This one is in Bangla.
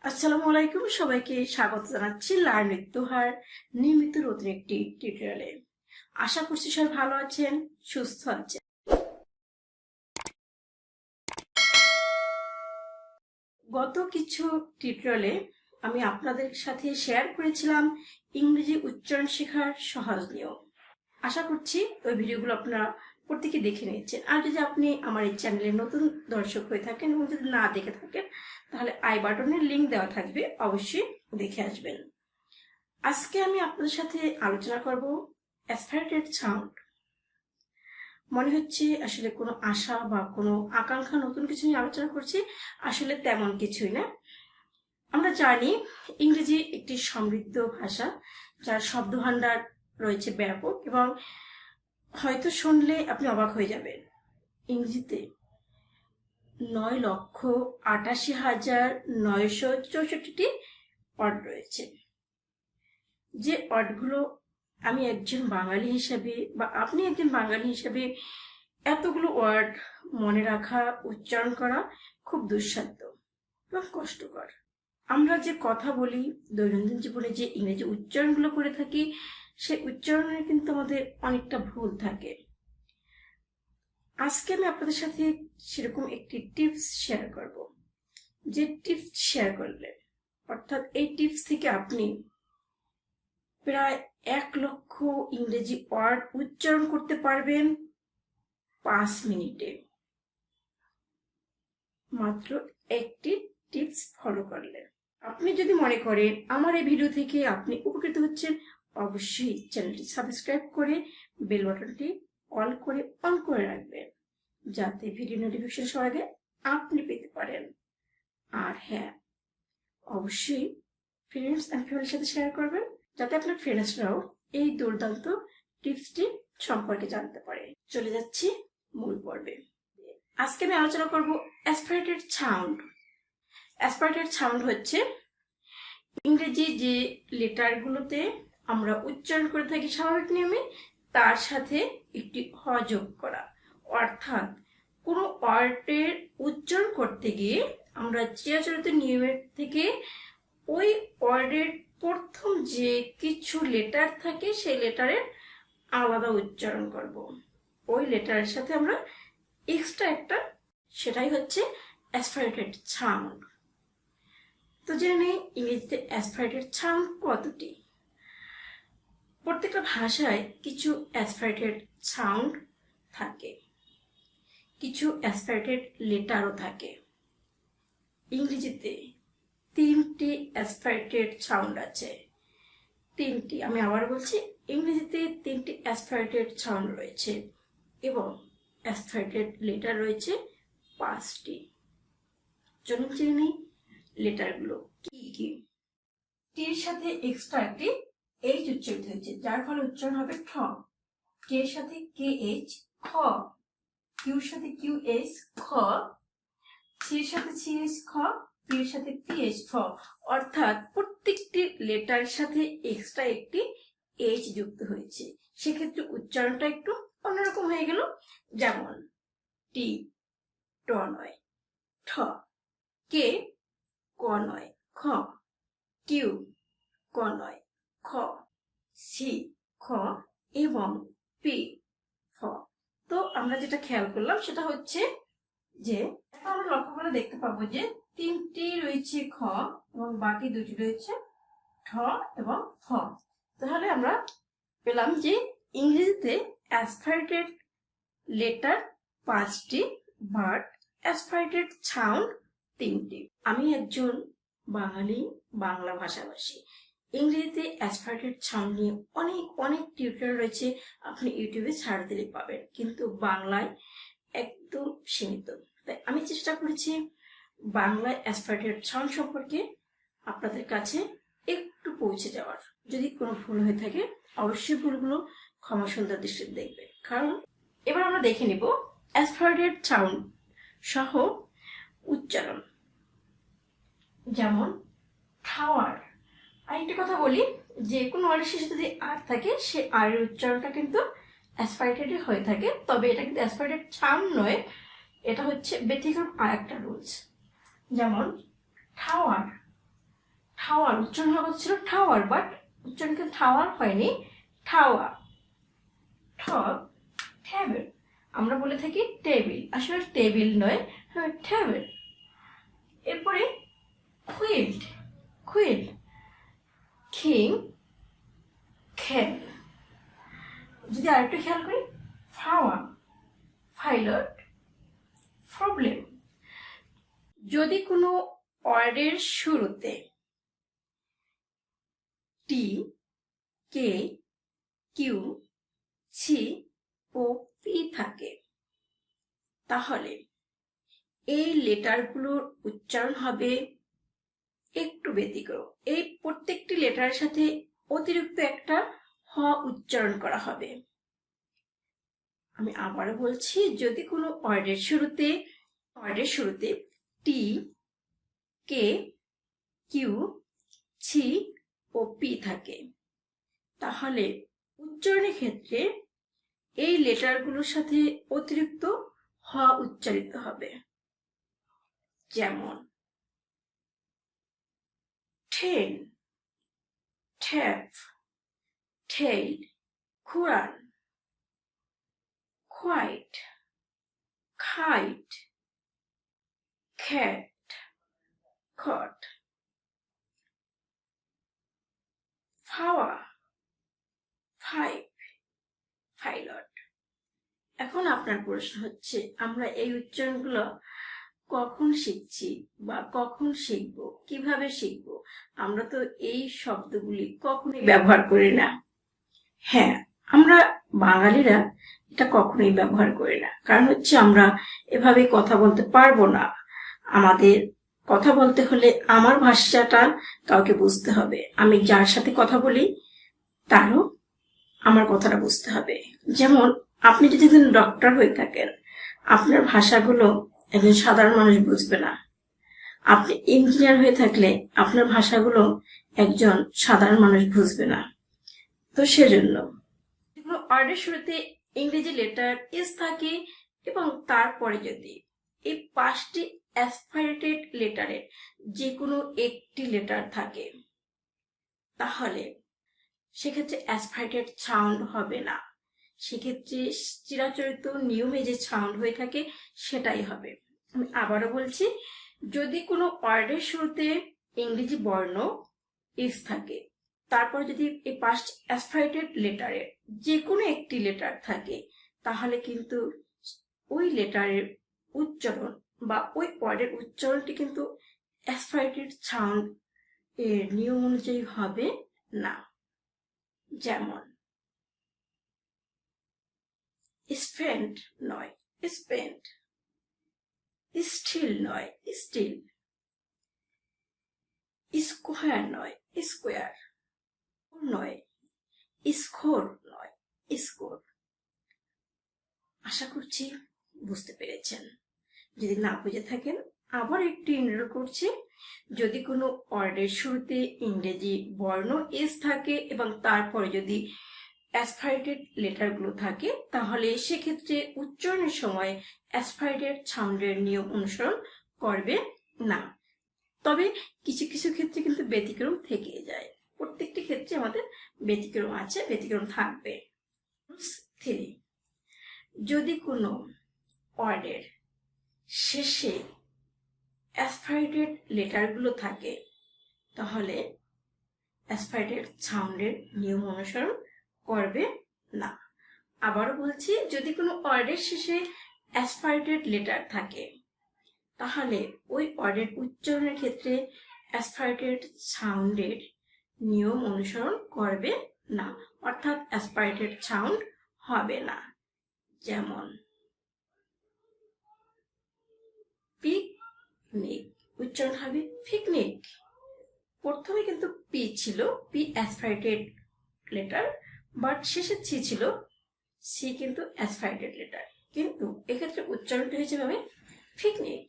আসসালামু আলাইকুম, সবাইকে স্বাগত জানাচ্ছি লার্ন উইথ তোহার নিয়মিত নতুন একটি টিউটোরিয়ালে। আশা করছি সবাই ভালো আছেন, সুস্থ আছেন। গত কিছু টিউটোরিয়ালে আমি আপনাদের সাথে শেয়ার করেছিলাম ইংরেজি উচ্চারণ শেখার সহজ নিয়ম। আশা করছি ওই ভিডিওগুলো আপনারা প্রত্যেকে দেখে নিয়েছেন। আর যদি আপনি আমার এই চ্যানেলের নতুন দর্শক হয়ে থাকেন এবং যদি না দেখে থাকেন, তাহলে আই বাটনের লিঙ্ক দেওয়া থাকবে, অবশ্যই দেখে আসবেন। আজকে আমি আপনাদের সাথে আলোচনা করব অ্যাসপারেটেড সাউন্ড। মনে হচ্ছে আসলে কোনো আশা বা কোনো আকাঙ্ক্ষা নতুন কিছু নিয়ে আলোচনা করছি, আসলে তেমন কিছুই না। আমরা জানি ইংরেজি একটি সমৃদ্ধ ভাষা, যার শব্দভাণ্ডার রয়েছে ব্যাপক, এবং হয়তো শুনলে আপনি অবাক হয়ে যাবেন। ইংরেজিতে 9,88,964টি ওয়ার্ড রয়েছে। যে ওয়ার্ডগুলো আমি একজন বাঙালি হিসাবে বা আপনি একজন বাঙালি হিসাবে এতগুলো ওয়ার্ড মনে রাখা, উচ্চারণ করা খুব দুঃসাধ্য এবং কষ্টকর। আমরা যে কথা বলি, দৈনন্দিন জীবনে যে ইংরেজি উচ্চারণগুলো করে থাকি, সেই উচ্চারণে কিন্তু আমাদের অনেকটা ভুল থাকে। আজকে আমি আপনাদের সাথে সেরকম একটি টিপস শেয়ার করব, যে টিপস শেয়ার করলে অর্থাৎ এই টিপস থেকে আপনি প্রায় 1 লক্ষ ইংরেজি ওয়ার্ড উচ্চারণ করতে পারবেন 5 মিনিটে, মাত্র একটি টিপস ফলো করলে। আপনি যদি মনে করেন আমার এই ভিডিও থেকে আপনি উপকৃত হচ্ছেন, অবশ্যই চ্যানেলটি সাবস্ক্রাইব করে বেল বাটনটি অল করে অন করে রাখবেন, যাতে ভিডিও নোটিফিকেশন সবার আগে আপনি পেতে পারেন। আর হ্যাঁ, অবশ্যই ফ্রেন্ডস অ্যান্ড ফ্যামিলির সাথে শেয়ার করবেন, যাতে আপনার ফ্রেন্ডসরাও এই দুর্দান্ত টিপসটি সম্পর্কে জানতে পারে। চলে যাচ্ছি মূল পর্বে। আজকে আমি আলোচনা করব অ্যাসপারেটেড সাউন্ড। অ্যাসপারেটেড সাউন্ড হচ্ছে ইংরেজি যে লেটারগুলোতে আমরা উচ্চারণ করে থাকি স্বাভাবিক নিয়মে, তার সাথে একটি হ যোগ করা। অর্থাৎ কোনো ওয়ার্ডের উচ্চারণ করতে গিয়ে আমরা চিরাচরিত নিয়মের থেকে ওই ওয়ার্ডের প্রথম যে কিছু লেটার থাকে সেই লেটারের আলাদা উচ্চারণ করব। ওই লেটারের সাথে আমরা এক্সট্রা একটা, সেটাই হচ্ছে অ্যাসপারেটেড সাউন্ড। তো জেনে নেই ইংরেজিতে অ্যাসপারেটেড সাউন্ড কতটি। প্রত্যেকটা ভাষায় কিছু অ্যাসপারেটেড সাউন্ড থাকে, কিছু অ্যাসপারেটেড লেটারও থাকে। ইংরেজিতে 3টি অ্যাসপারেটেড সাউন্ড আছে। 3টি, আমি আবার বলছি, ইংরেজিতে 3টি অ্যাসপারেটেড সাউন্ড রয়েছে এবং অ্যাসপারেটেড লেটার রয়েছে 5টি। চলুন জেনে নিই লেটারগুলো কি কি। টির সাথে এক্সট্রা একটি এইচ উচ্চারিত হয়েছে, যার ফলে উচ্চারণ হবে ঠ। কে এর সাথে কে এইচ খ, কিউর সাথে কিউ এইচ খ, সির সাথে সি এইচ খ, পি এর সাথে পি এইচ ফ। অর্থাৎ প্রত্যেকটি লেটারের সাথে এক্সট্রা একটি এইচ যুক্ত হয়েছে, সেক্ষেত্রে উচ্চারণটা একটু অন্যরকম হয়ে গেল। যেমন টি ট নয় ঠ, কে ক নয় খ, কিউ ক নয় খ, সি খ এবং পি ফ। তো আমরা যেটা খেয়াল করলাম সেটা হচ্ছে যে আমরা লক্ষ্য করে দেখতে পাবো যে 3টি রয়েছে খ এবং বাকি 2টি রয়েছে ঠ এবং ফ। তাহলে আমরা পেলাম যে ইংরেজিতে অ্যাসপারেটেড লেটার 5টি, বাট অ্যাসপারেটেড সাউন্ড 3টি। আমি একজন বাঙালি, বাংলা ভাষাভাষী। ইংরেজিতে অ্যাসপারেটেড সাউন্ড নিয়ে অনেক অনেক টিউটোরিয়াল রয়েছে, আপনি ইউটিউবে ছাড় দিলে পাবেন, কিন্তু বাংলায় একদম সীমিত। তাই আমি চেষ্টা করেছি বাংলায় অ্যাসপারেটেড সাউন্ড সম্পর্কে আপনাদের কাছে একটু পৌঁছে যাওয়ার। যদি কোনো ভুল হয়ে থাকে, অবশ্যই ভুলগুলো ক্ষমা সুন্দর দৃষ্টিতে দেখবেন। কারণ এবার আমরা দেখে নিব অ্যাসপারেটেড সাউন্ড সহ উচ্চারণ। যেমন টাওয়ার। আরেকটি কথা বলি, যে কোনো ওয়ার্ডের শেষে যদি আর থাকে, সে আর এর উচ্চারণটা কিন্তু অ্যাসপারেটেড হয়ে থাকে, তবে এটা কিন্তু অ্যাসপারেটেড সাউন্ড নয়, এটা হচ্ছে ব্যতিক্রম আর একটা রুলস। যেমন টাওয়ার, টাওয়ার উচ্চারণ হওয়া ছিল টাওয়ার, বাট উচ্চারণ কিন্তু টাওয়ার হয়নি, টাওয়া। ঠ টেবিল, আমরা বলে থাকি টেবিল, আসলে টেবিল নয়, টেবিল। এরপরে কুইল্ড, কুইল, কিং, খেল। যদি আরেকটু খেয়াল করি, ফাওয়া, পাইলট, প্রবলেম। যদি কোনো ওয়ার্ডের শুরুতে টি, কে, কিউ, সি ও পি থাকে, তাহলে এই লেটারগুলোর উচ্চারণ হবে একটু ব্যতিক্রম। এই প্রত্যেকটি লেটারের সাথে অতিরিক্ত একটা হ উচ্চারণ করা হবে। আমি আবারও বলছি, যদি কোনো ওয়ার্ডের শুরুতে টি, কে, কিউ, সি ও পি থাকে, তাহলে উচ্চারণের ক্ষেত্রে এই লেটারগুলোর সাথে অতিরিক্ত হ উচ্চারিত হবে। যেমন ঠেন, ঠ্যাপ, ঠেল, খুরান, হোয়াইট, খাইট, খ্যাট, খট, ফাওয়া, ফাইভ, পাইলট। এখন আপনার প্রশ্ন হচ্ছে, আমরা এই উচ্চারণগুলো কখন শিখছি বা কখন শিখবো, কিভাবে শিখবো? আমরা তো এই শব্দগুলি কখনোই ব্যবহার করি না। হ্যাঁ, আমরা বাঙালিরা এটা কখনোই ব্যবহার করি না, কারণ হচ্ছে আমরা এভাবে কথা বলতে পারবো না। আমাদের কথা বলতে হলে আমার ভাষাটা কাউকে বুঝতে হবে, আমি যার সাথে কথা বলি তারও আমার কথাটা বুঝতে হবে। যেমন আপনি যদি একজন ডক্টর হয়ে থাকেন, আপনার ভাষাগুলো একজন সাধারণ মানুষ বুঝবে না। আপনি ইঞ্জিনিয়ার হয়ে থাকলে আপনার ভাষাগুলো একজন সাধারণ মানুষ বুঝবে না। তো সেজন্য ওয়ার্ডের শুরুতে ইংরেজি লেটার এস থাকে এবং তারপরে যদি এই 5টি অ্যাসপাইরেটেড লেটারের যে কোনো একটি লেটার থাকে, তাহলে সেক্ষেত্রে অ্যাসপাইরেটেড সাউন্ড হবে না। সেক্ষেত্রে চিরাচরিত নিয়মে যে সাউন্ড হয়ে থাকে সেটাই হবে। আমি আবারও বলছি, যদি কোনো ওয়ার্ডের শুরুতে ইংরেজি বর্ণ ইস থাকে, তারপর যদি এই 5টি অ্যাসপাইরেটেড লেটারের যে কোনো একটি লেটার থাকে, তাহলে কিন্তু ওই লেটারের উচ্চারণ বা ওই ওয়ার্ডের উচ্চারণটি কিন্তু অ্যাসপাইরেটেড সাউন্ড এর নিয়ম অনুযায়ী হবে না। যেমন স্পেন্ট নয় স্পেন্ট, স্টিল নয় স্টিল, স্কোয়ার নয় স্কোয়ার, নয় স্কোর নয় স্কোর। আশা করছি বুঝতে পেরেছেন। যদি না বুঝে থাকেন, আবার একটু ইনরোল করছি, যদি কোনো ওয়ার্ডের শুরুতে ইংরেজি বর্ণ এস থাকে এবং তারপরে যদি অ্যাসপাইরেটেড লেটারগুলো থাকে, তাহলে সেক্ষেত্রে উচ্চারণের সময় অ্যাসপাইরেটেড সাউন্ডের নিয়ম অনুসরণ করবে না। তবে কিছু কিছু ক্ষেত্রে কিন্তু ব্যতিক্রম থেকে যায়। প্রত্যেকটি ক্ষেত্রে আমাদের ব্যতিক্রম আছে, ব্যতিক্রম থাকবে। 3, যদি কোনো ওয়ার্ডের শেষে অ্যাসপাইরেটেড লেটারগুলো থাকে, তাহলে অ্যাসপাইরেটেড সাউন্ডের নিয়ম অনুসরণ করবে না। আবারও বলছি, যদি কোনো ওয়ার্ডের শেষে অ্যাসপাইরেটেড লেটার থাকে, তাহলে ওই ওয়ার্ডের উচ্চারণের ক্ষেত্রে অ্যাসপাইরেটেড সাউন্ডের নিয়ম অনুসরণ করবে না, অর্থাৎ অ্যাসপাইরেটেড সাউন্ড হবে না। যেমন পিকনিক, উচ্চারণ হবে পিকনিক। প্রথমে কিন্তু পি ছিল, পি অ্যাসপাইরেটেড লেটার, বাট শেষে সি ছিল, সি কিন্তু অ্যাসপাইরেটেড লেটার, কিন্তু এক্ষেত্রে উচ্চারণটা হয়েছে ভাবে পিকনিক।